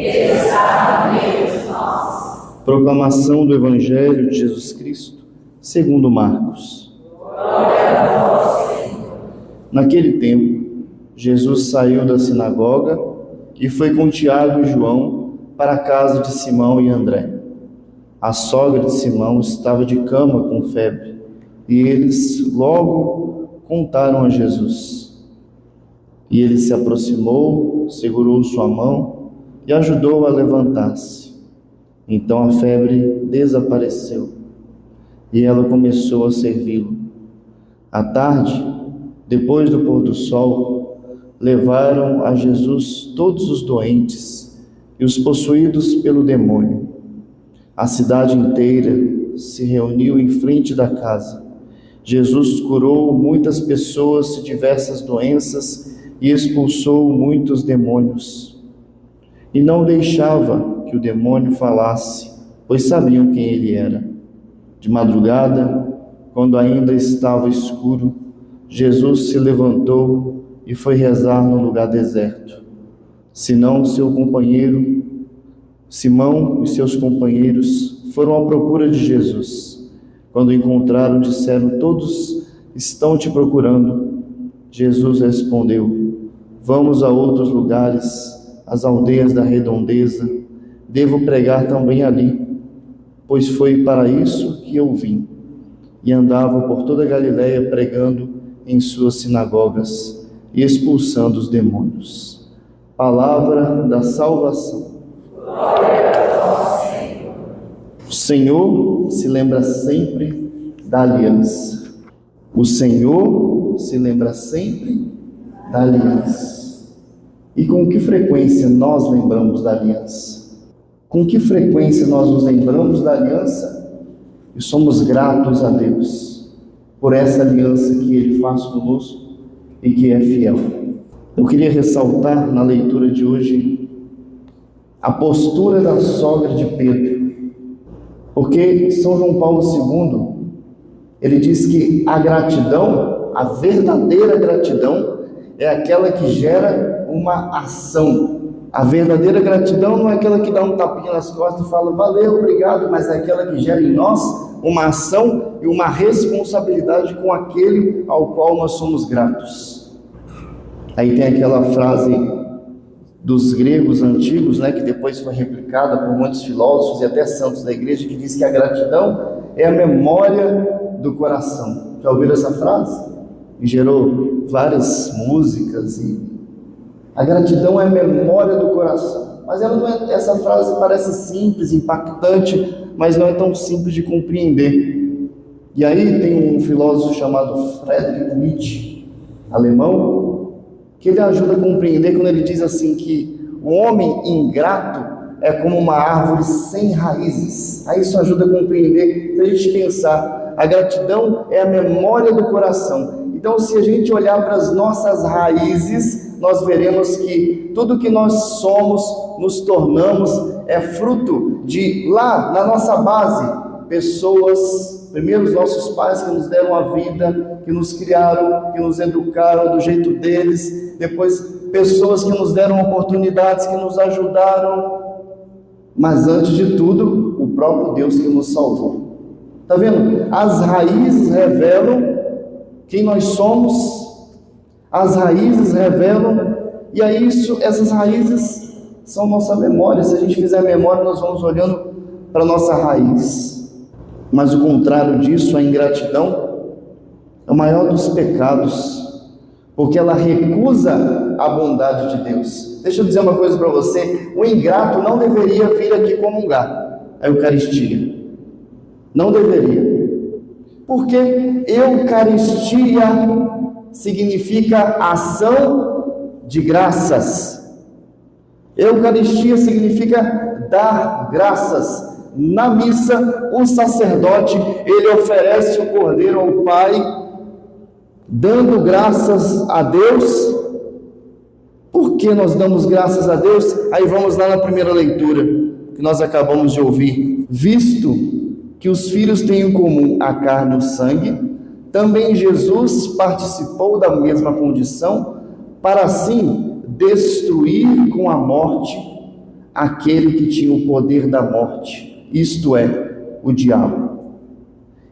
está no meio de nós. Proclamação do Evangelho de Jesus Cristo, segundo Marcos. Glória a vós, Senhor. Naquele tempo, Jesus saiu da sinagoga e foi com Tiago e João para a casa de Simão e André. A sogra de Simão estava de cama com febre, e eles logo contaram a Jesus. E ele se aproximou, segurou sua mão e ajudou a levantar-se. Então a febre desapareceu e ela começou a servi-lo. À tarde, depois do pôr do sol, levaram a Jesus todos os doentes e os possuídos pelo demônio. A cidade inteira se reuniu em frente da casa. Jesus curou muitas pessoas de diversas doenças e expulsou muitos demônios. E não deixava que o demônio falasse, pois sabiam quem ele era. De madrugada, quando ainda estava escuro, Jesus se levantou e foi rezar no lugar deserto. Simão e seus companheiros foram à procura de Jesus. Quando o encontraram, disseram: todos estão te procurando. Jesus respondeu: vamos a outros lugares, às aldeias da redondeza. Devo pregar também ali, pois foi para isso que eu vim. E andava por toda a Galileia pregando em suas sinagogas e expulsando os demônios. Palavra da salvação. Glória a vós, Senhor. O Senhor se lembra sempre da aliança. O Senhor se lembra sempre da aliança. E com que frequência nós lembramos da aliança? Com que frequência nós nos lembramos da aliança e somos gratos a Deus por essa aliança que Ele faz conosco e que é fiel? Eu queria ressaltar na leitura de hoje a postura da sogra de Pedro, porque São João Paulo II, ele diz que a gratidão, a verdadeira gratidão, é aquela que gera uma ação. A verdadeira gratidão não é aquela que dá um tapinha nas costas e fala valeu, obrigado, mas é aquela que gera em nós uma ação e uma responsabilidade com aquele ao qual nós somos gratos. Aí tem aquela frase dos gregos antigos, que depois foi replicada por muitos filósofos e até santos da igreja, que diz que a gratidão é a memória do coração. Já ouviram essa frase? E gerou várias músicas. A gratidão é a memória do coração. Mas ela não é, essa frase parece simples, impactante, mas não é tão simples de compreender. E aí tem um filósofo chamado Friedrich Nietzsche, alemão, que ele ajuda a compreender quando ele diz assim que o homem ingrato é como uma árvore sem raízes. Aí isso ajuda a compreender, se a gente pensar, a gratidão é a memória do coração. Então, se a gente olhar para as nossas raízes, nós veremos que tudo que nós somos, nos tornamos, é fruto de lá, na nossa base, pessoas, primeiro os nossos pais que nos deram a vida, que nos criaram, que nos educaram do jeito deles, depois pessoas que nos deram oportunidades, que nos ajudaram, mas antes de tudo, o próprio Deus que nos salvou. Está vendo? As raízes revelam quem nós somos, as raízes revelam, e é isso, essas raízes são nossa memória. Se a gente fizer memória, nós vamos olhando para a nossa raiz. Mas o contrário disso, a ingratidão, é o maior dos pecados, porque ela recusa a bondade de Deus. Deixa eu dizer uma coisa para você: o ingrato não deveria vir aqui comungar a Eucaristia. Não deveria. Porque Eucaristia significa ação de graças. Eucaristia significa dar graças. Na missa, o sacerdote, ele oferece o cordeiro ao Pai, dando graças a Deus. Por que nós damos graças a Deus? Aí vamos lá na primeira leitura, que nós acabamos de ouvir. Visto que os filhos têm em comum a carne e o sangue, também Jesus participou da mesma condição, para assim destruir com a morte aquele que tinha o poder da morte, isto é, o diabo,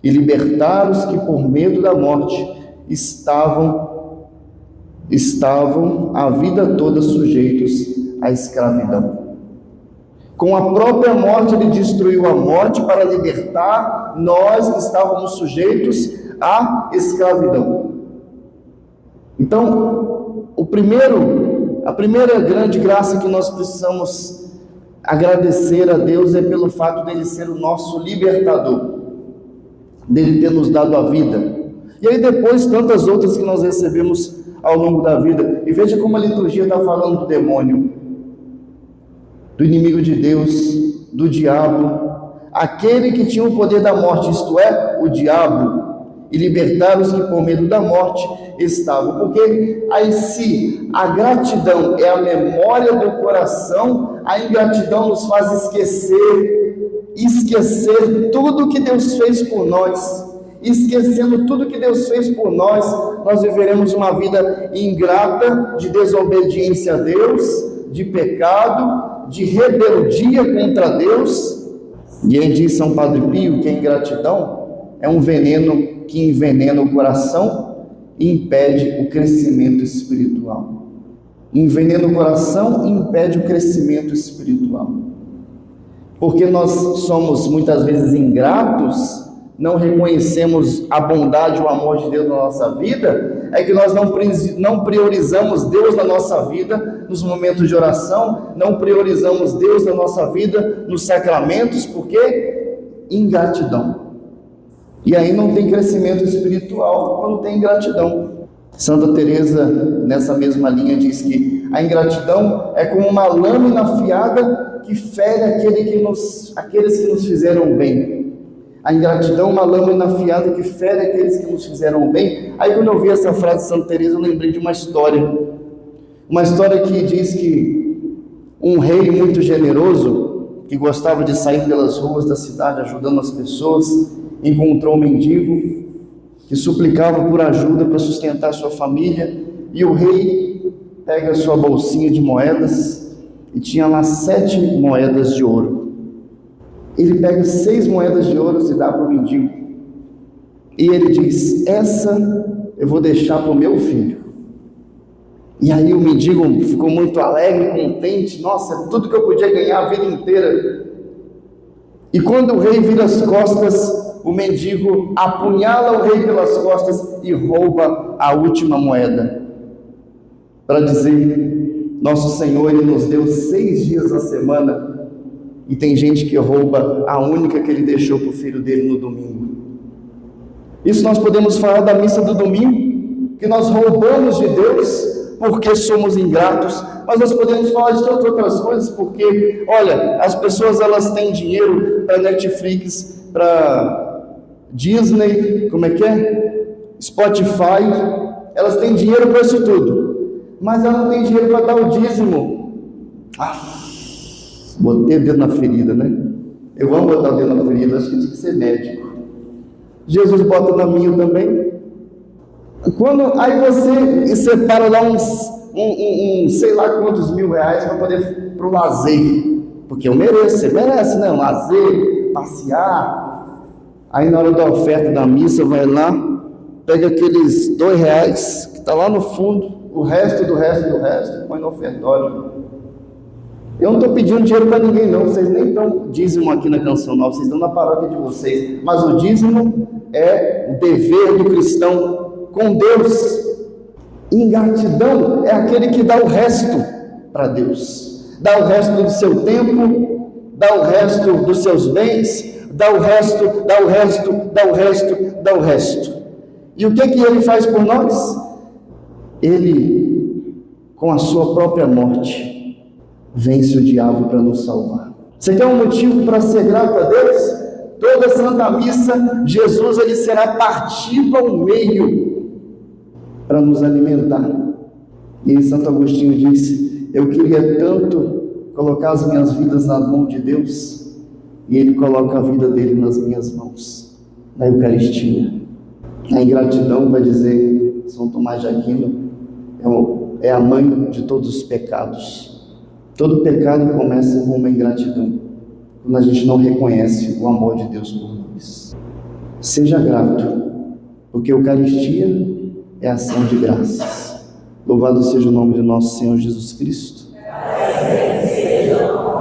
e libertar os que por medo da morte estavam a vida toda sujeitos à escravidão. Com a própria morte ele destruiu a morte para libertar nós que estávamos sujeitos à escravidão. Então, a primeira grande graça que nós precisamos agradecer a Deus é pelo fato dele ser o nosso libertador, dele ter nos dado a vida. E aí depois tantas outras que nós recebemos ao longo da vida. E veja como a liturgia está falando do demônio, do inimigo de Deus, do diabo, aquele que tinha o poder da morte, isto é, o diabo, e libertar os que por medo da morte estavam. Porque aí se a gratidão é a memória do coração, a ingratidão nos faz esquecer tudo que Deus fez por nós. Esquecendo tudo que Deus fez por nós, nós viveremos uma vida ingrata, de desobediência a Deus, de pecado, de rebeldia contra Deus. E aí diz São Padre Pio que a ingratidão é um veneno que envenena o coração e impede o crescimento espiritual. Envenena o coração e impede o crescimento espiritual. Porque nós somos muitas vezes ingratos, não reconhecemos a bondade e o amor de Deus na nossa vida, é que nós não priorizamos Deus na nossa vida nos momentos de oração, não priorizamos Deus na nossa vida nos sacramentos, porque ingratidão. E aí não tem crescimento espiritual quando tem ingratidão. Santa Teresa, nessa mesma linha, diz que a ingratidão é como uma lâmina afiada que fere aqueles que nos fizeram bem. A ingratidão é uma lâmina afiada que fere aqueles que nos fizeram bem. Aí quando eu vi essa frase de Santa Teresa, eu lembrei de uma história que diz que um rei muito generoso, que gostava de sair pelas ruas da cidade ajudando as pessoas, encontrou um mendigo que suplicava por ajuda para sustentar sua família, e o rei pega a sua bolsinha de moedas e tinha lá 7 moedas de ouro. Ele pega 6 moedas de ouro e dá para o mendigo, e ele diz: essa eu vou deixar para o meu filho. E aí o mendigo ficou muito alegre, contente. Nossa, é tudo que eu podia ganhar a vida inteira. E quando o rei vira as costas, o mendigo apunhala o rei pelas costas e rouba a última moeda, para dizer: nosso Senhor, Ele nos deu 6 dias na semana, e tem gente que rouba a única que Ele deixou para o filho dele no domingo. Isso nós podemos falar da missa do domingo, que nós roubamos de Deus porque somos ingratos, mas nós podemos falar de tantas outras coisas, porque, olha, as pessoas elas têm dinheiro para Netflix, para Disney, Spotify, elas têm dinheiro para isso tudo, mas elas não têm dinheiro para dar o dízimo. Botei o dedo na ferida, né? Eu amo botar o dedo na ferida, acho que tinha que ser médico. Jesus bota na minha também. Aí você separa lá sei lá quantos mil reais para poder para o lazer, porque eu mereço, você merece, né? Um lazer, passear. Aí na hora da oferta da missa, vai lá, pega aqueles R$2 que está lá no fundo, o resto, põe no ofertório. Eu não estou pedindo dinheiro para ninguém não, vocês nem dão dízimo aqui na Canção Nova, vocês dão na paróquia de vocês, mas o dízimo é o dever do cristão com Deus. Ingratidão é aquele que dá o resto para Deus, dá o resto do seu tempo, dá o resto dos seus bens, dá o resto. E o que Ele faz por nós? Ele, com a sua própria morte, vence o diabo para nos salvar. Você quer um motivo para ser grato a Deus? Toda Santa Missa, Jesus ele será partido ao meio para nos alimentar. E Santo Agostinho disse: eu queria tanto colocar as minhas vidas na mão de Deus, e Ele coloca a vida dele nas minhas mãos, na Eucaristia. A ingratidão, vai dizer São Tomás de Aquino, é a mãe de todos os pecados. Todo pecado começa com uma ingratidão, quando a gente não reconhece o amor de Deus por nós. Seja grato, porque a Eucaristia é ação de graças. Louvado seja o nome de nosso Senhor Jesus Cristo. Seja o